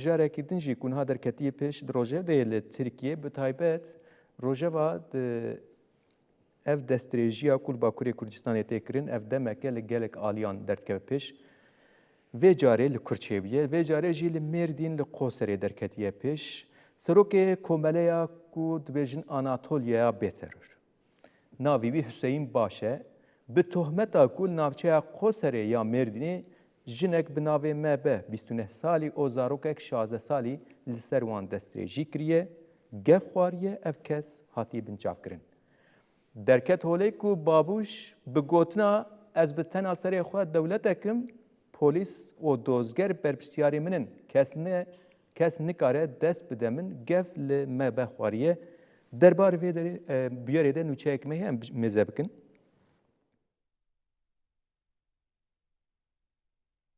هجارێکی دنجی کوونها دەرکەتیە پێش ڕۆژێ دەیە لە ترکیە بتایبەت ڕۆژەوە ev destdirêjiya ku Bakurê Kurdistanê tê kirin ev demeke li gelek aliyan derdkeve pêş. Vê carê li Kurçêbiye, vê carê jî li Mêrdîn li Qoserê derketiye pêş. Serokê komeleya ku dibêjin Anatoliya bêteror. Navî wî Hüseyin Baş e. Bi tohmeta ku li navçeya Qoserê ya Mêrdînê jinek bi navê me 29 salî û zarokek 16 salî li ser wan destdirêjî kiriye. Gev xwariye ev kes hatiye binçavkirin. Derket holê ku Babuş bi gotina ez bi tena serê xwe dewletekim polis û dozger berpirsiyarê min in kes nikare dest bide min gev li me bexwariye derbarê vê biyarê de nûçeyek me heye em mêze bikin.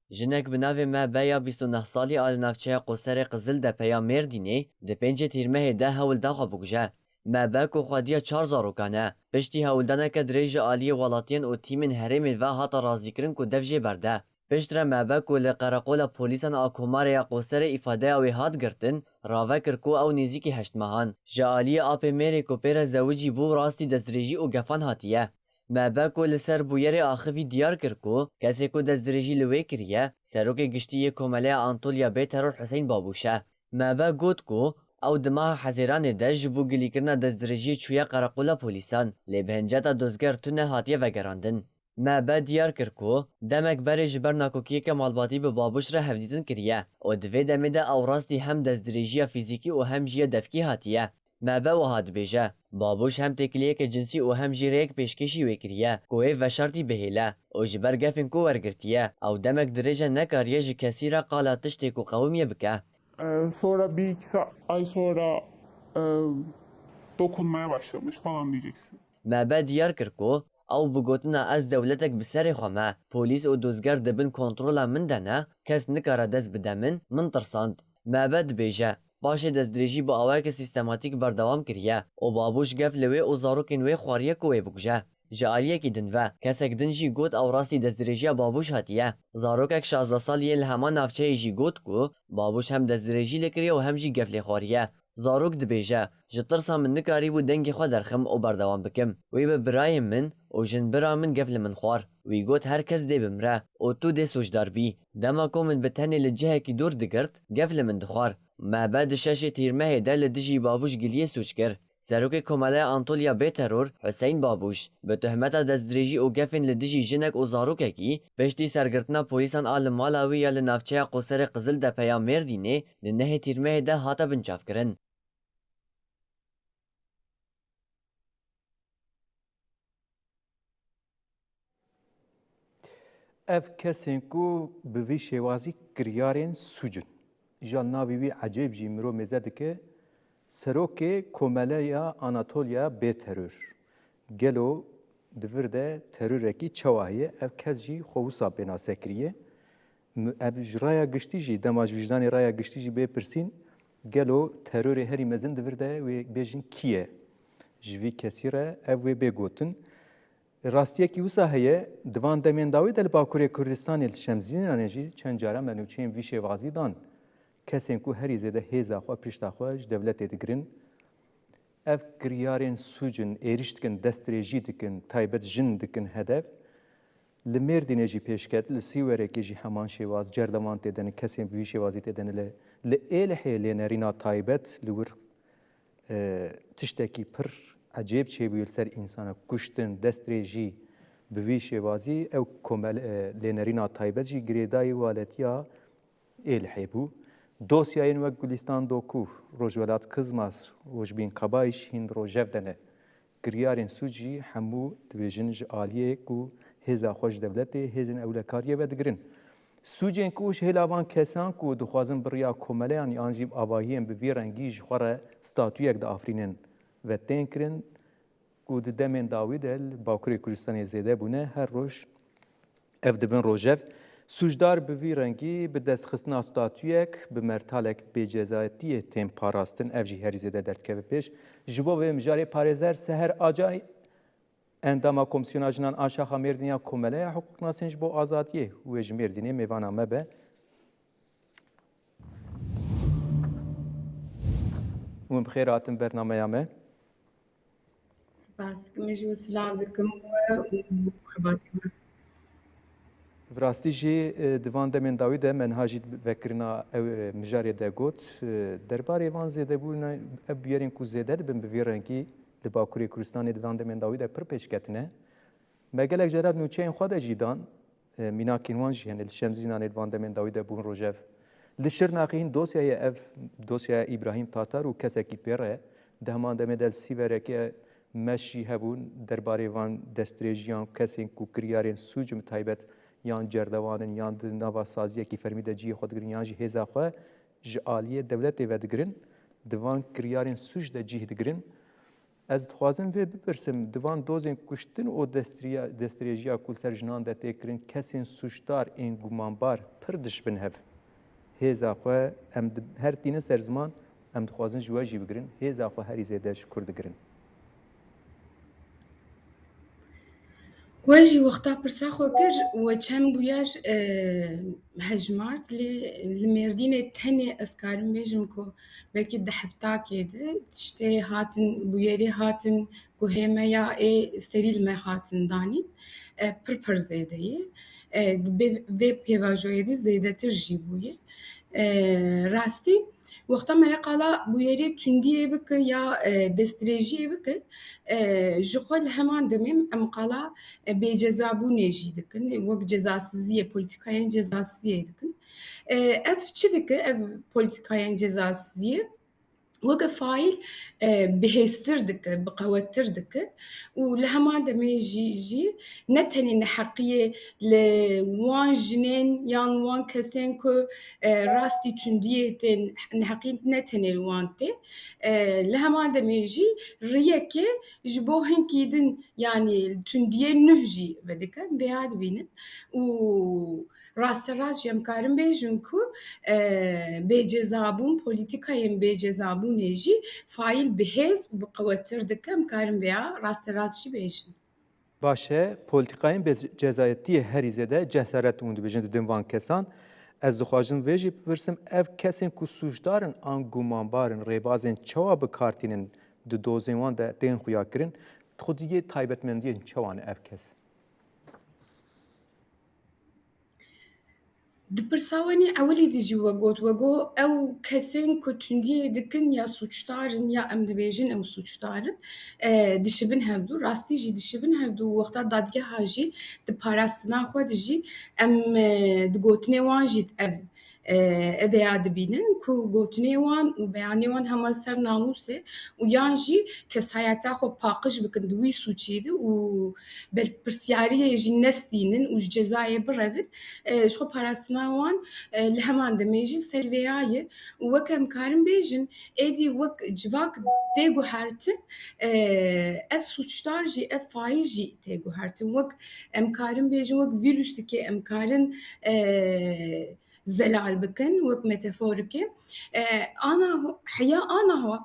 Jinek bi navê me beya 29 salî a li navçeya Qoserê Qizildepeya Mêrdînê di pêncê tîrmehê de hewilda xwe bikuje. Me ku xwediya 4 zarokan e. Piştî hewildaneke dirêj ji aliyê welatiyên û tîmên herêmê ve hata razîkirin ku dev jê berde. Piştre me ku li qereqola polîsan a Komarê ya Qoserê îfadeya wê hat girtin, ravekir ku ew nêzîkî 8 mehan. Ji aliyê apê Mêrê ku pêre zewicî bû rastî destdirêjî û gefan hatiye. Me ku li ser bûyerê axivî diyar kir ku kesê ku destdirêjî li wê kiriye, serokê giştî yê komeleya Antolya Bêteror Hüseyin Babuş e. Me got ku ew di meha Hezêranê de ji bo gilîkirina destdirêjiyê çûye qereqola polîsan, lê bi hinceta dozger tune hatiye vegerandin. Me diyar kir ku demek berê ji ber nakokiyeke malbatî bi Babuş re hevdîtin kiriye û di vê demê de ew rastî hem destdirêjiya fîzîkî û hem jî defkî hatiye. Me wiha dibêje. Babuş hem têkiliyeke cinsî û hem jî rêyek pêşkêşî wê kiriye ku wê veşartî bihêle û ji ber gefên ku wergirtiye ew demek dirêje nekariye ji kesî re qala tiştê ku qewimiye bike. Sonra bir iki ay sonra dokunmaya başlamış falan diyeceksin. Me diyar kir ku ew bi gotina ez dewletek bi serê xwe me, polîs û dozger dibin kontrola min de ne, kes nikare dest bide min tirsand. Me dibêje. Başê destdirêjî bi awayekî sîstematîk berdewam kiriye û Babuş gev li wê û zarokên wê xwariye ku wê bikuje. Ji aliyekî din ve kesek din jî got ew rastî destdirêjiya Babuş hatiye. Zarokek 16 saliyê li hema navçeyê jî got ku Babuş hem destdirêjî lê kiriye û hem jî gev lê xwariye. Zarok dibêje ji tirsa min nikarî bû dengê xwe derxim û berdewam bikim. Wê bi birayên min û jinbira min gev li min xwar. Wî got her kes dê bimre û tu dê sojdar bî. Dema ku min bi tenê li cihekî dûr digirt gev li min dixwar. Me di şeşê tîrmehê de li dijî Babuş giliyê sûç kir. Serokê komeleya Antolya Bêteror Hüseyin Babuş bi tuhmeta destdirêjî û gefên li dijî jinek û zarokekî piştî sergirtina polîsan a li mala wî ya li navçeya Qoserê Qizildepeya Mêrdînê li nehê tîrmehê de hate binçavkirin. Ev kesên ku bi vî şêwazî kiryarên sucin. Ja navî wî ecêb jî mirov mêze dike Serokê Komeleya Anatoliya Bêteror. Gelo di vir de terûrekî çawa heye ev kes jî xwe wisa pênase kiriye. Ev ji raya giştî jî dema ji vicdanê raya giştî jî bê pirsîn gelo terorê herî mezin di vir de wê bêjin kî ye? Ji vî kesî re ev wê bêgotin. Rastiyekî wisa heye divan demên dawî de li Bakurê Kurdistanê li Şemzînanê jî çend cara me nûçeyên vî şêwazî dan. Kesên ku herî zêde hêza xwe pişta xwe ji dewletê digirin. Ev kiryarên sucin êriş dikin, destdirêjî dikin, taybet jin dikin hedef. Li Mêrdînê jî pêşket, li Sîwerekê jî heman şêwaz cerdevan tê denin, kesên bi vî şêwazî tê denin li Êlihê lênerîna taybet li wir tiştekî pir ecêb çêbûye li ser însana kuştin, destdirêjî bi vî şêwazî ew lênerîna taybet jî girêdayî waletiya Êlihê bû. Dosyayên wek Gulistan Doku, Rojwelat Kizmas û ji Bînqebayî hîn rojev de ne. Kiryarên suc jî hemû dibêjin ji aliyê ku hêza xwe ji dewletê hêzên ewlekariyê ve digirin. Sucên ku ji hêlavan kesan ku dixwazin biriya komeleyan yan jî avahiyên bi vî rengî ji xwe re statûyek diafrînin ve tên kirin ku di demên dawî de li Bakurê Kurdistanê zêde bûne her roj ev dibin rojev. Sucdar bi vî rengî bi destxistina statûyek bi mertalek bêcezayetiyê tên parastin ev jî herî zêde derdkeve pêş. Ji bo vê mijarê parêzer Seher Acay endama Komisyona Jinan a Şaxa Mêrdîniya Komeleya Hukuknasên ji bo azadiyê wê ji Mêrdînê mêvana me be û bixêr hatin bernameya me. Spas dikim ji selam dikim we û xebatê me. Bi rastî jî di van demên dawî de menha jî vekirina ew mijarê de got derbarê van zêdebûna ev bûyerên ku zêde dibin bi vê rengî li Bakurê Kurdistanê di van demên dawî de pir pêşketine. Me gelek jara nûçeyên xwe de jî dan mînakên wan jî hene li Şemzînanê di van demên dawî de bûn rojev. Li Şirnexê hîn dosyaya ev dosyaya İbrahim Tatar û kesekî pêr e di heman demê de sîverekê meşî hebûn derbarê van destdirêjiyan kesên ku kiryarên sûc taybet yan cerdevanin yan di nava saziyekî fermî de ciyê xwe digirin yan jî hêza xwe ji aliyê dewletê ve digirin di van kiryarên sûc de cih digirin. Ez dixwazim vê bipirsim di van dozên kuştin û destdirêjiya ku ser jinan de tê kirin kesên sûcdar ên gumanbar pir dişbin hev. Hêza xwe em her tînin ser ziman em dixwazin ji we jî bigirin hêza xwe herî zêde ji kur digirin. We jî wexta pirsa xwe kir we çem bûyer hejmart lê li Mêrdînê tenê ez karim bêjim ku belkî di heftakê de tiştê hatin bûyerê hatin ku hêmeya ê serî li me hatin danîn pir zêde ye. Vê pêvajoyê de zêdetir jî bûye. Rastî wexta me re qala bûyerê tundiyê bike ya destdirêjiyê bike ji xwe li heman demê em qala bêcezabûnê jî dikin wek cezasiziyê polîtikayên cezasiziyê dikin. Ev çi dike ev polîtikayên cezasiziyê weke faîl bihêztir dike biqewettir dike û li heman demê jî ne tenê neheqiyê li wan jinên yan wan kesên ku rastî tundiyê tên neheqî ne tenê li wan tê li heman demê jî riyekê ji bo hinkî din yanî tundiyê nûh jî vedike vêya dibînin û rasterast em karim bêjin ku bêcezabûn polîtikayên bêcezabûnê jî faîl bihêz û biqewettir dike em karim vêya rasterast jî bêjin. Baş e polîtikayên cezayetiyê herî zêde cesaret û dibêjin di din van kesan. Ez dixwazim vê jî bipirsim ev kesên ku sûcdarin an gumanbarin rêbazên çawa bikartînin di dozên wan de tên xuya kirin xwediyê taybetmendiyên çawan ev kes. Di pirsa wenî ewilî de jî we got ew kesên ku tundiyê dikin ya sûçdarin ya em dibêjin ew sûçdarin dişibin hevdû rastî jî dişibin hevdû wexta dadgeha jî di parastina xwe de jî em di gotinê wan jî ev vêya dibînin ku gotinê wan û beyanê wan hema ser namûsê û yan jî kesayeta xwe paqij bikin di wî sûcê de û berpirsiyariyê jî nestînin û ji cezayê birevin ji xwe parastina wan li heman demê jî ser vêya ye û wek em karin bêjin êdî wek civak tê guhertin ev sûçdar jî ev faîl jî tê guhertin wek em karin bêjin wek vîrusekê em karin zelal bikin wek metaforikê ana heya ana xwe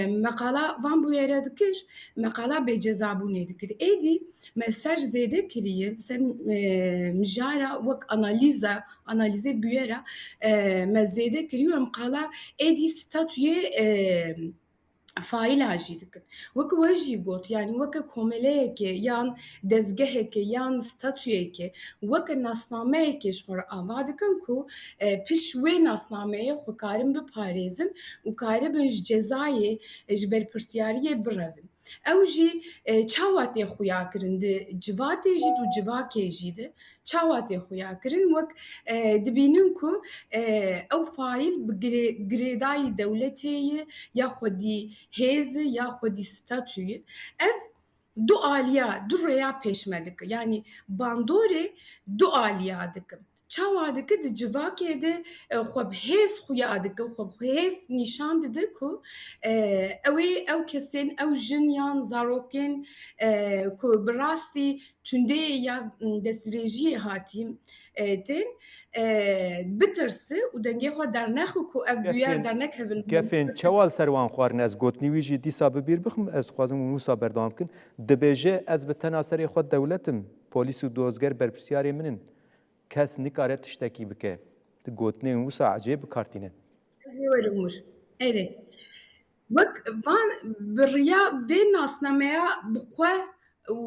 meqala van bûyere dikir meqala bêcezabûnê dikir êdî me ser zêde kiriye ser mijara wek analîzê bûyera me zêde kiriye em qala êdî statûyê faîla jî dikin. Wek we jî got yanî weke komeleyekê yan dezgehekê yan statûyekê weke nasnameyekê ji xwe re ava dikin ku pişt wê nasnameyê xwe karin biparêzin û karibin ji cezayê ji berpirsiyariyê birevin. Ew jî çawa tê xuya kirin di civatê jî û civakê jî de çawa tê xuya kirin wek dibînin ku ew faîl bi girêdayî dewletê ye ya xwedî hêzê ya xwedî statûyê ev du aliya du rêya pêş me dike yanî bandorê du aliya dikin. Çawa dike di civakê de xwe bi hêz xuya dike xwe bi hêz nîşan dide ku ew kesên ew jin yan zarokên ku bi rastî tundiyê ya destdirêjiyê hatî tên bitirse û dengê xwe dernexe ku ev bûyer dernekevin Gefên çewal ser wan xwarin ez gotinî wî jî dîsa bibîr bixim ez dixwazim wisa berdewam bikin dibêje ez bi tena serê xwe dewletim polîs û dozger berpirsiyarê min in kes nikare tiştekî bike di gotinê wisa ecê bikartîne. Ez ê werim wir. Erê وەک بڕیا vê nasnameya bi xwe û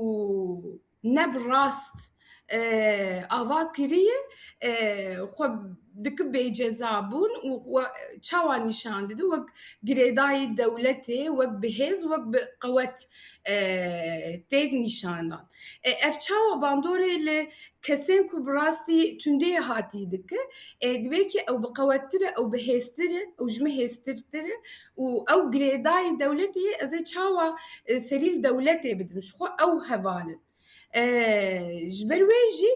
ne bi rast ava kiriye xwe dike bêcezabûn û çawa nîşan dide wek girêdayî dewletê wek bi hêz wek bi qewet tê nîşandan. Ev çawa bandorê li kesên ku bi rastî tundiyê hatî dike dibe ki ew bi qewettir e ew bi hêztir e ew ji me hêztirtir e û ew girêdayî dewletê ye ez ê çawa serî li dewletê bidim ji xwe ew hevalin. Ji ber wê jî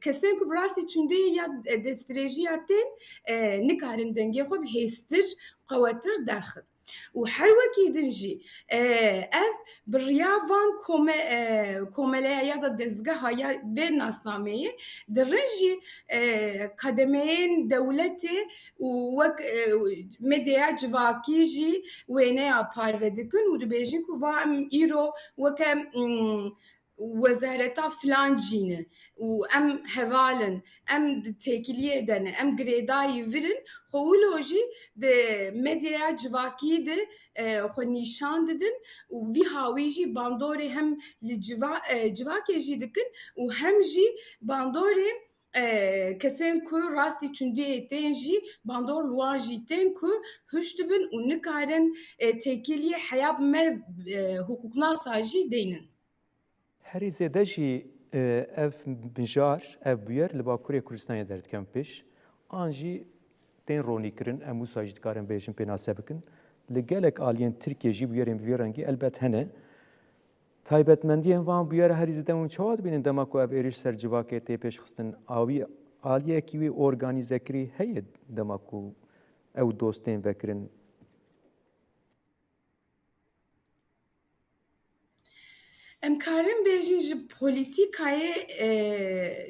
kesên ku bi rastî tundiyê ya destdirêjiya tên nikarin dengê xwe bi hêztir qewettir derxin. û her wekî din jî ev bi riya van komeleya ya da dezgeha ya vê nasnameyê dirin jî kademeyên dewletê û wek medyaya civakî jî wêneya parve dikin û dibêjin ku va em îro weke wezareta filan cîne û em hevalin, em di têkiliyê de ne, em girêdayî virin, xwe wilo jî di medyaya civakî de xwe nîşan didin û vî hawî jî bandorê hem li civakê jî dikin û hem jî bandorê kesên ku rastî tundiyê tên jî bandor li wan jî tên ku hûş dibin û nikarin têkiliyê heya bi me hukuknasa jî deynin. Herî zêde jî ev mijar, ev bûyer li Bakurê Kurdistanê derdikevin pêş. An jî tên ronîkirin, em wisa jî dikarin bêjin pênase bikin. Li gelek aliyên Tirkiye jî bûyerên vî rengî elbet hene. Taybetmendiyên van bûyera herî zêde hûn çawa dibînin dema ku ev êriş ser civakê tê pêşxistin awî aliyekî wî organîzekirî heye dema ku ew dostên vekirin. Em karin bêjin ji polîtîkayê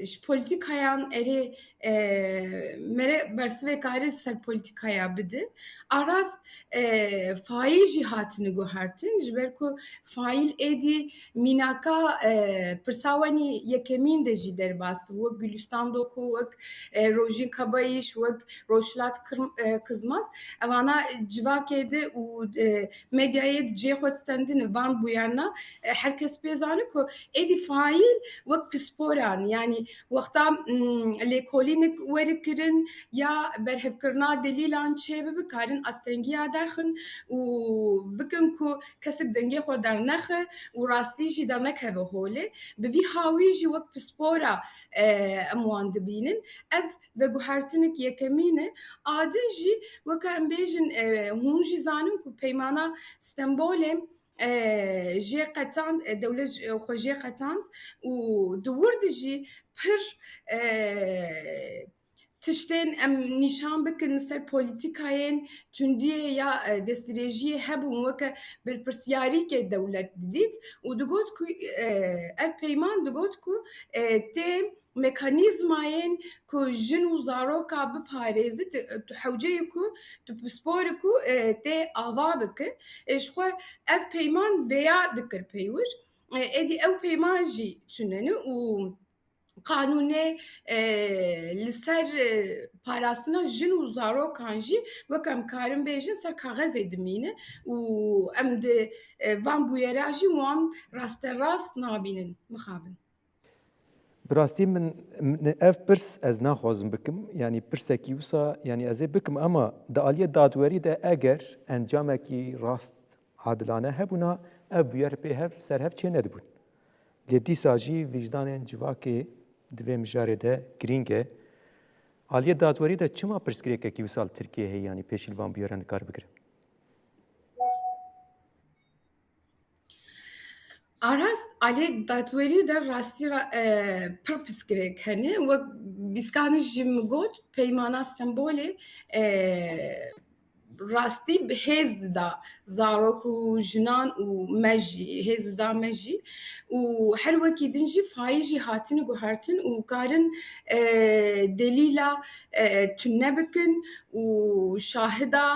ji polîtîkayan erê mere bersivê karî ser polîtîkaya bide. Arast faîl jî hatine guhertin ji ber ku faîl êdî mînaka pirsa wenî yekemîn de jî derbas dibû wek Gülistan Doku, wek Rojîn Kabayîş, wek Roşlat Kızmaz. Evana civakê de û medyayê di cê xwe stendine van bûyerna herkes pêzane ku êdî faîl wek pisporan yanî wexta lêkolînek werikirin ya berhevkirina delîlan çê bikarin astengiya derxin û bikin ku kesik dengê xwe dernexe û rastî jî dernekeve holê bi vî hawî jî wek pispora em wan dibînin ev veguhertinek yekemîn e adin jî wek em bêjin hûn jî zanin ku peymana Stenbolê jê qetand dewlet xwe jê qetand û di wir de jî pir tiştên em nîşan bikin ser polîtîkayên tundiyê ya destdirêjiyê hebûn weke berpirsyarîkê dewlet didît û digot ku ev peyman digot ku tê mekanîzmayên ku jin û zaroka biparêze tu hewceyê ku tu pisporê ku tê ava bike ji xwe ev peyman vêya dikir peyvûr êdî ew peyman jî tune û qanûnê li ser parastina jin û zarokan jî wek em karin bêjin ser kaxezê dimîne û em di van bûyera jî wan rasterast nabînin mixabin. Bi rastî min ev pirs ez naxwazim bikim yanî pirsekî wisa yanî ez ê bikim ama di aliyê dadwerî de eger encamekî rast adilane hebûna ev bûyer pê hev serhev çê nedibûn. Lê dîsa jî vicdanên civakê di vê mijarê de girîng e. Aliyê dadwerî de çima pirsgirêkekî wisa li Tirkiyeyê heye yanî pêşî li van bûyeran dikar bigire? Arast alê dadwerî de rastî pir pirsgirêk hene wek bîskanin jî min got peymana Stenbolê rastî bi hêz dida zarok û jinan û me jî hêz dida me jî û her wekî din jî faîl jî hatine guhertin û karin delîla tune bikin û şahida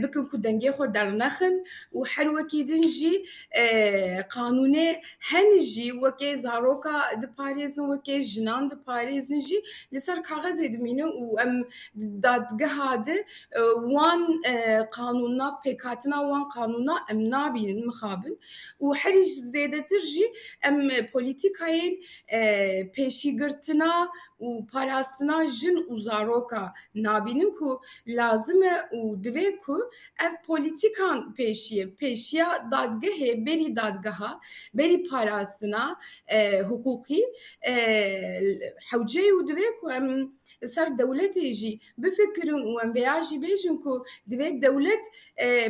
bikin ku dengê xwe dernexin û her wekî din jî qanûnê hen jî wekê zaroka diparêzin wekê jinan diparêzin jî li ser kaxezê dimîne û em dadgeha de wan قانوننا پێکاتنا وان قانوننا ئەم نابینن مخابن و هەریش زێدەتر jî ئەم پۆلیتیکایên pêşîgirtina û parastina jin û zaroka nabînin ku lazim e û divê ku ev polîtîkan pêşiya dadgehê berî dadgeha berî parastina hukukî hewce û divê ku em ser dewletê jî bifikirin û em vêya jî bêjin ku divê dewlet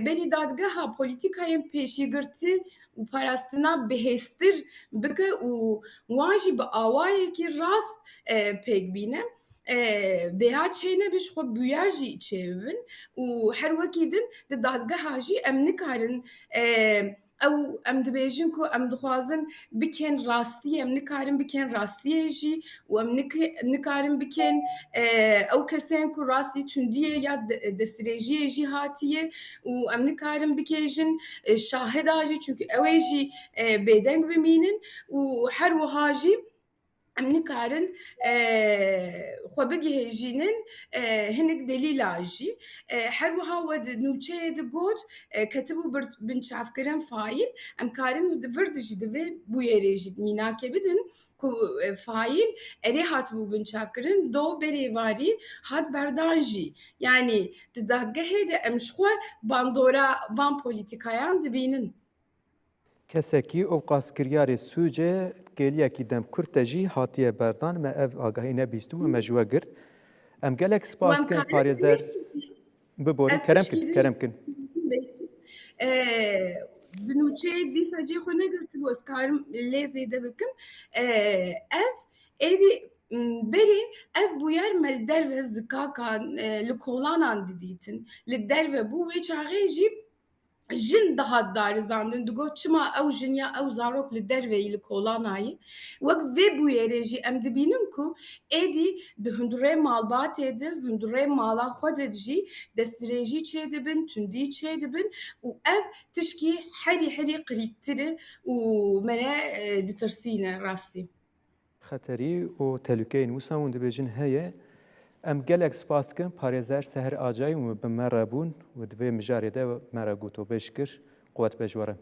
berî dadgeha polîtîkayên pêşîgirtî û parastina bihêztir bike û wan jî bi awayekî rast pêk bîne. Vêya çêne bi ji xwe bûyer jî çêbibin û her wekî din di dadgeha jî em nikarin ew em dibêjin ku em dixwazin bikên rastiyê em nikarin bikên rastiyê jî û em nikarin bikên ew kesên ku rastî tundiyê ya destdirêjiyê jî hatiye û em nikarin bikêjin şahida jî çünkü ew ê jî bêdeng bimînin û her wiha jî em nikarin xwe bigihêjînin hinek delîla jî her wiha we di nûçeyê de got ketibû binçavkirin faîl em karin vir jî divê bûyerê jî mînakê bidin ku faîl erê hatibû binçavkirin do berê warî hat berdan jî yanî di dadgehê de em ji xwe bandora van polîtîkayan dibînin. Kesekî ew qaskiryarê Sûcê geliyekî dem Kurd de jî hatiye berdan me ev agahî nebîstû û me ji we girt. Em gelek spas kirin parêzer biborîn kerem kin. Di nûçeyê dîsa cê xwe negirtibû ez karim lê zêde bikim ev êdî berê ev bûyer me li derve zikakan li kolanan didîtin li derve bû wê çaxê jî jin dihat darizandin digot çima ew jin ya ew zarok li derveyî li kolanayê wek vê bûyerê jî em dibînin ku êdî di hundirê malbatê de hundirê mala xwe de jî destdirêjî çêdibin tundî çêdibin û ev tişkî herî qirîktir e û me ne ditirsîne rastî. Xeterî û tehlikeyên wisa hûn dibêjin heye. Em gelek spas kirin parêzer Seher Acayî û bi me re bûn û divê mijarê de me re got û bêj kir. Quwet pêşwere.